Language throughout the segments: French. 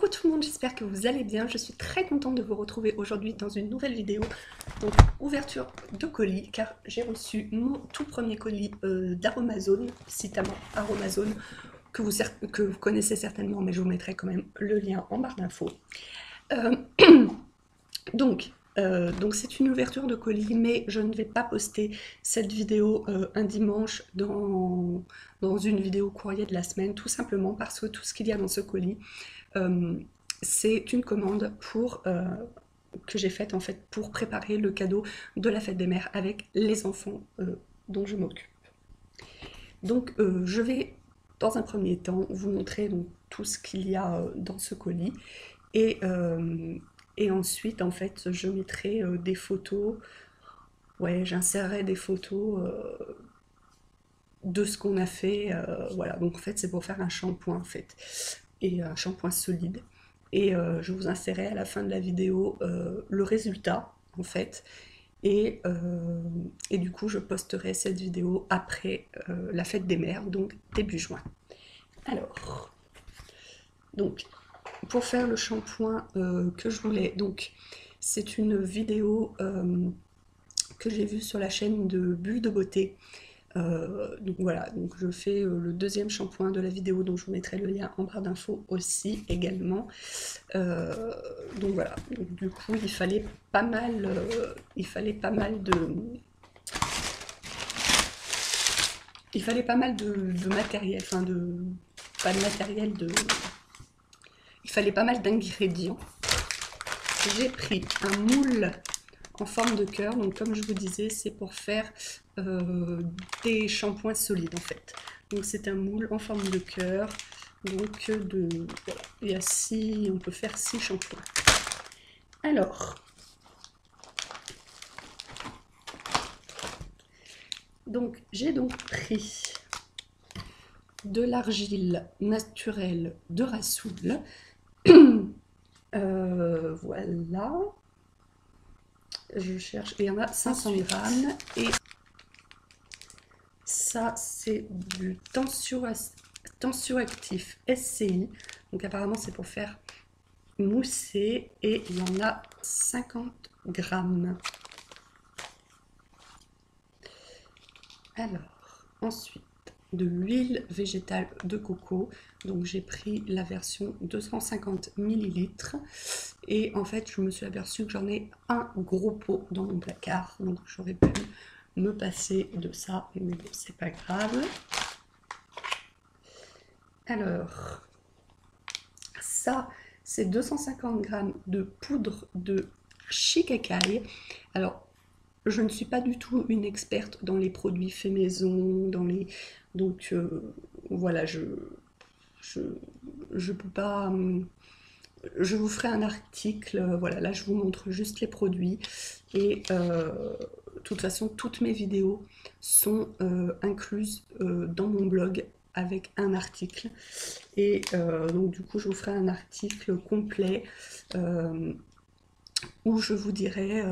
Coucou tout le monde, j'espère que vous allez bien. Je suis très contente de vous retrouver aujourd'hui dans une nouvelle vidéo. Donc ouverture de colis, car j'ai reçu mon tout premier colis d'Aromazone, citamment Aromazone, que vous connaissez certainement, mais je vous mettrai quand même le lien en barre d'infos. Euh, donc c'est une ouverture de colis, mais je ne vais pas poster cette vidéo un dimanche dans une vidéo courrier de la semaine, tout simplement parce que tout ce qu'il y a dans ce colis, c'est une commande que j'ai faite en fait pour préparer le cadeau de la fête des mères avec les enfants dont je m'occupe. Donc je vais dans un premier temps vous montrer donc, tout ce qu'il y a dans ce colis et ensuite en fait je mettrai des photos, ouais, j'insérerai des photos de ce qu'on a fait, voilà. Donc en fait c'est pour faire un shampoing en fait, et un shampoing solide, et je vous insérerai à la fin de la vidéo le résultat en fait, et du coup je posterai cette vidéo après la fête des mères, donc début juin. Alors, donc pour faire le shampoing que je voulais, donc c'est une vidéo que j'ai vue sur la chaîne de Bulle de Beauté. Donc voilà, donc je fais le deuxième shampoing de la vidéo, dont je vous mettrai le lien en barre d'infos aussi également. Donc voilà, donc, du coup il fallait pas mal de matériel, enfin pas de matériel, il fallait pas mal d'ingrédients. J'ai pris un moule en forme de cœur, donc comme je vous disais, c'est pour faire des shampoings solides en fait. Donc c'est un moule en forme de cœur, donc voilà, il y a on peut faire 6 shampoings. Alors, donc j'ai donc pris de l'argile naturelle de Rassoul, voilà. Je cherche, et il y en a 500 grammes, et ça c'est du tensioactif SCI, donc apparemment c'est pour faire mousser, et il y en a 50 grammes. Alors, ensuite, de l'huile végétale de coco, donc j'ai pris la version 250 ml, et en fait je me suis aperçue que j'en ai un gros pot dans mon placard, donc j'aurais pu me passer de ça, mais bon, c'est pas grave. Alors, ça c'est 250 grammes de poudre de shikakai. Alors, je ne suis pas du tout une experte dans les produits faits maison, donc voilà, je peux pas. Je vous ferai un article, voilà, là je vous montre juste les produits, et de toute façon toutes mes vidéos sont incluses dans mon blog avec un article, et donc du coup je vous ferai un article complet où je vous dirai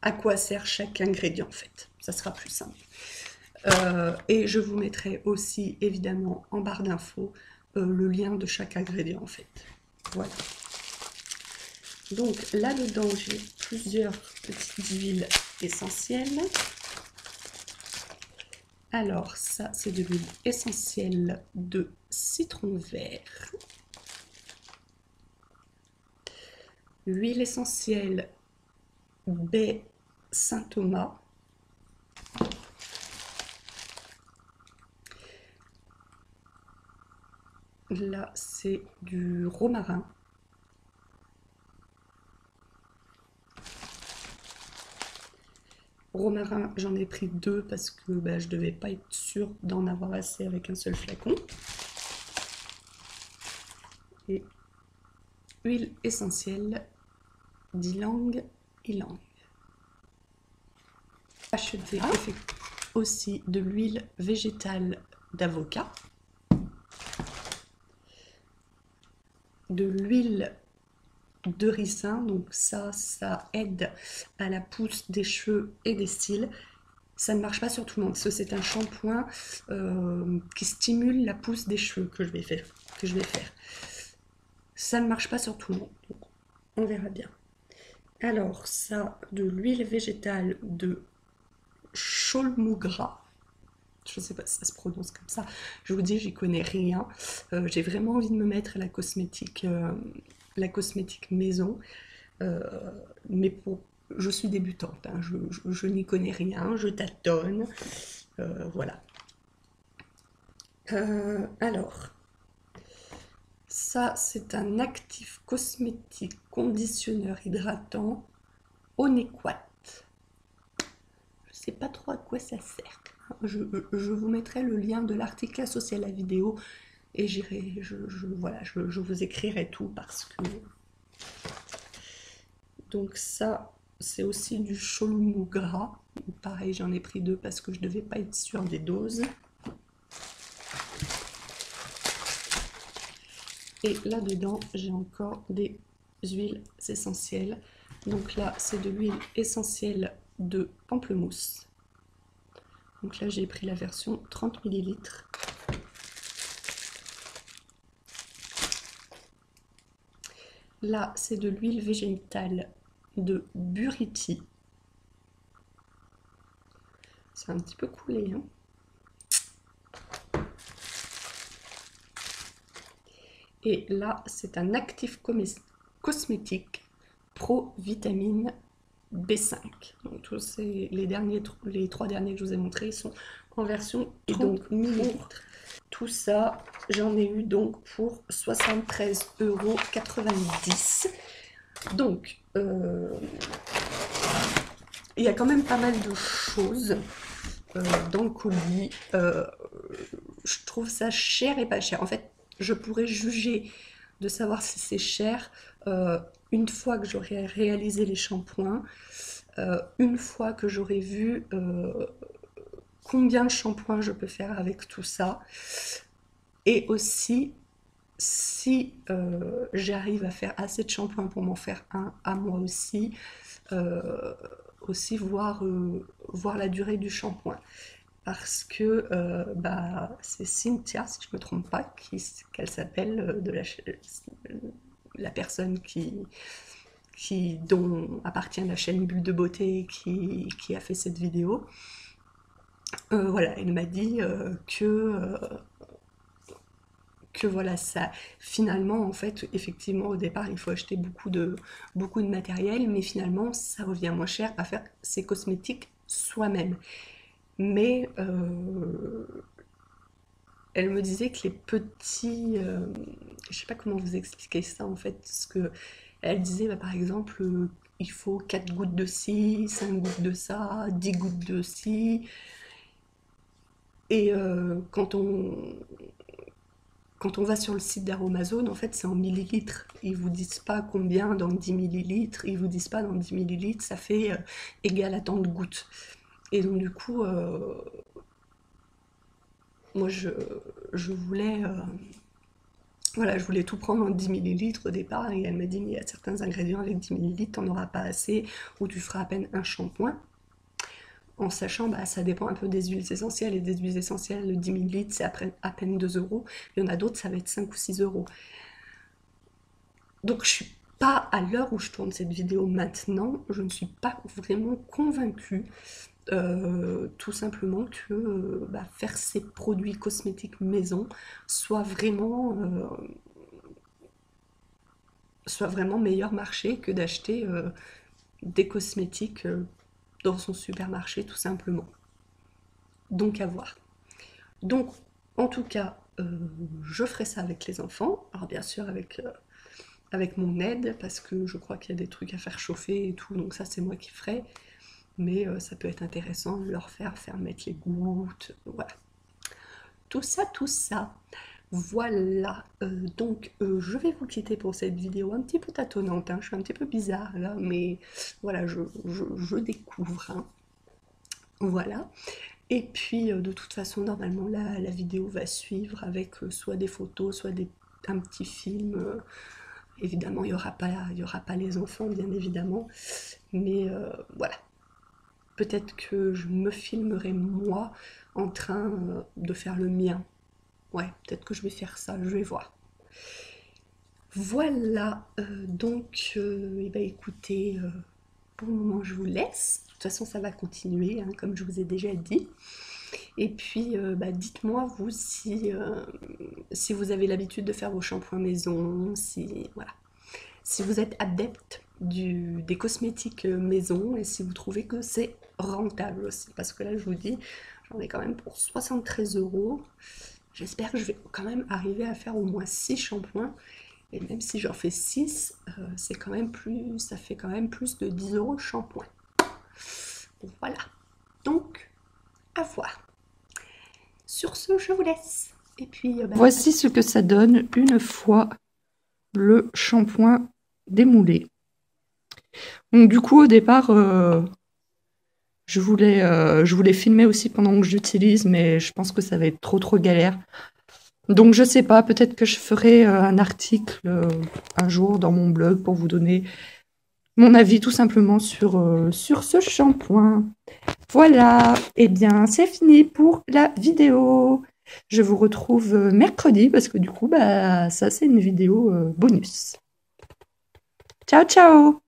à quoi sert chaque ingrédient en fait, ça sera plus simple. Et je vous mettrai aussi évidemment en barre d'infos le lien de chaque ingrédient en fait. Voilà. Donc là-dedans j'ai plusieurs petites huiles essentielles. Alors ça c'est de l'huile essentielle de citron vert. Huile essentielle baie Saint-Thomas. Là, c'est du romarin. Romarin, j'en ai pris 2 parce que je ne devais pas être sûre d'en avoir assez avec un seul flacon. Et huile essentielle d'ylang ylang. Acheté aussi de l'huile végétale d'avocat, de l'huile de ricin, donc ça aide à la pousse des cheveux et des cils. Ça ne marche pas sur tout le monde, parce que c'est un shampoing qui stimule la pousse des cheveux que je vais faire. ça ne marche pas sur tout le monde. Donc, on verra bien. Alors, ça, de l'huile végétale de Cholmougra. Je ne sais pas si ça se prononce comme ça. Je vous dis, j'y connais rien. J'ai vraiment envie de me mettre à la cosmétique maison. Euh, mais je suis débutante, hein. Je n'y connais rien, je tâtonne. Voilà. Alors, ça, c'est un actif cosmétique conditionneur hydratant Onequat. Je sais pas trop à quoi ça sert. Je vous mettrai le lien de l'article associé à la vidéo et voilà, je vous écrirai tout parce que... Donc ça, c'est aussi du Cholmou gras. Pareil, j'en ai pris 2 parce que je devais pas être sûre des doses. Et là-dedans, j'ai encore des huiles essentielles. Donc là, c'est de l'huile essentielle de pamplemousse. Donc là, j'ai pris la version 30 ml. Là, c'est de l'huile végétale de Buriti. C'est un petit peu coulé, hein. Et là, c'est un actif cosmétique Pro Vitamine B5. Donc tous les 3 derniers que je vous ai montrés sont en version 30 ml. Tout ça, j'en ai eu donc pour 73,90 €. Donc, il y a quand même pas mal de choses dans le colis. Je trouve ça cher et pas cher. En fait, je pourrais juger de savoir si c'est cher une fois que j'aurai réalisé les shampoings, une fois que j'aurai vu combien de shampoings je peux faire avec tout ça, et aussi si j'arrive à faire assez de shampoings pour m'en faire un à moi aussi, voir la durée du shampoing. Parce que c'est Cynthia, si je ne me trompe pas, qu'elle s'appelle, la personne dont appartient la chaîne Bulle de Beauté qui a fait cette vidéo. Voilà, elle m'a dit que voilà, ça, finalement, en fait, effectivement, au départ, il faut acheter beaucoup de matériel, mais finalement, ça revient moins cher à faire ses cosmétiques soi-même. Mais elle me disait que les petits... je sais pas comment vous expliquer ça, en fait, parce que elle disait, par exemple, il faut 4 gouttes de ci, 5 gouttes de ça, 10 gouttes de ci. Et quand on va sur le site d'Aromazone, en fait, c'est en millilitres. Ils vous disent pas combien dans 10 millilitres. Ils vous disent pas dans 10 millilitres, ça fait égal à tant de gouttes. Et donc, du coup, moi, je voulais... voilà, je voulais tout prendre en 10 millilitres au départ. Et elle m'a dit, mais il y a certains ingrédients avec 10 millilitres, t'en auras pas assez. Ou tu feras à peine un shampoing. En sachant, ça dépend un peu des huiles essentielles, et des huiles essentielles, le 10 ml, c'est à peine 2 €. Il y en a d'autres, ça va être 5 ou 6 €. Donc je suis pas, à l'heure où je tourne cette vidéo maintenant, je ne suis pas vraiment convaincue, tout simplement que faire ces produits cosmétiques maison soit vraiment meilleur marché que d'acheter des cosmétiques dans son supermarché, tout simplement. Donc à voir. Donc en tout cas, je ferai ça avec les enfants. Alors bien sûr avec mon aide, parce que je crois qu'il y a des trucs à faire chauffer et tout, donc ça c'est moi qui ferai. Mais ça peut être intéressant de leur faire mettre les gouttes, voilà. Tout ça, tout ça. Voilà, donc je vais vous quitter pour cette vidéo un petit peu tâtonnante, hein. Je suis un petit peu bizarre là, mais voilà, je découvre, hein. Voilà. Et puis de toute façon, normalement, la vidéo va suivre avec soit des photos, soit un petit film. Évidemment, il y aura pas les enfants, bien évidemment. Mais voilà. Peut-être que je me filmerai moi en train de faire le mien. Ouais, peut-être que je vais faire ça, je vais voir. Voilà, donc, eh ben, écoutez, pour le moment, je vous laisse. De toute façon, ça va continuer, hein, comme je vous ai déjà dit. Et puis, bah, dites-moi, vous, si vous avez l'habitude de faire vos shampoings maison, si, voilà, si vous êtes adepte des cosmétiques maison et si vous trouvez que c'est rentable aussi. Parce que là, je vous dis, j'en ai quand même pour 73 euros. J'espère que je vais quand même arriver à faire au moins 6 shampoings. Et même si j'en fais 6, c'est quand même plus, ça fait quand même plus de 10 euros le shampoing. Voilà. Donc, à voir. Sur ce, je vous laisse. Et puis, Voici ce que ça donne une fois le shampoing démoulé. Donc du coup, au départ, je voulais filmer aussi pendant que j'utilise, mais je pense que ça va être trop galère. Donc je sais pas, peut-être que je ferai un article un jour dans mon blog pour vous donner mon avis tout simplement sur ce shampoing. Voilà, et bien c'est fini pour la vidéo. Je vous retrouve mercredi parce que du coup, bah, ça c'est une vidéo bonus. Ciao ciao!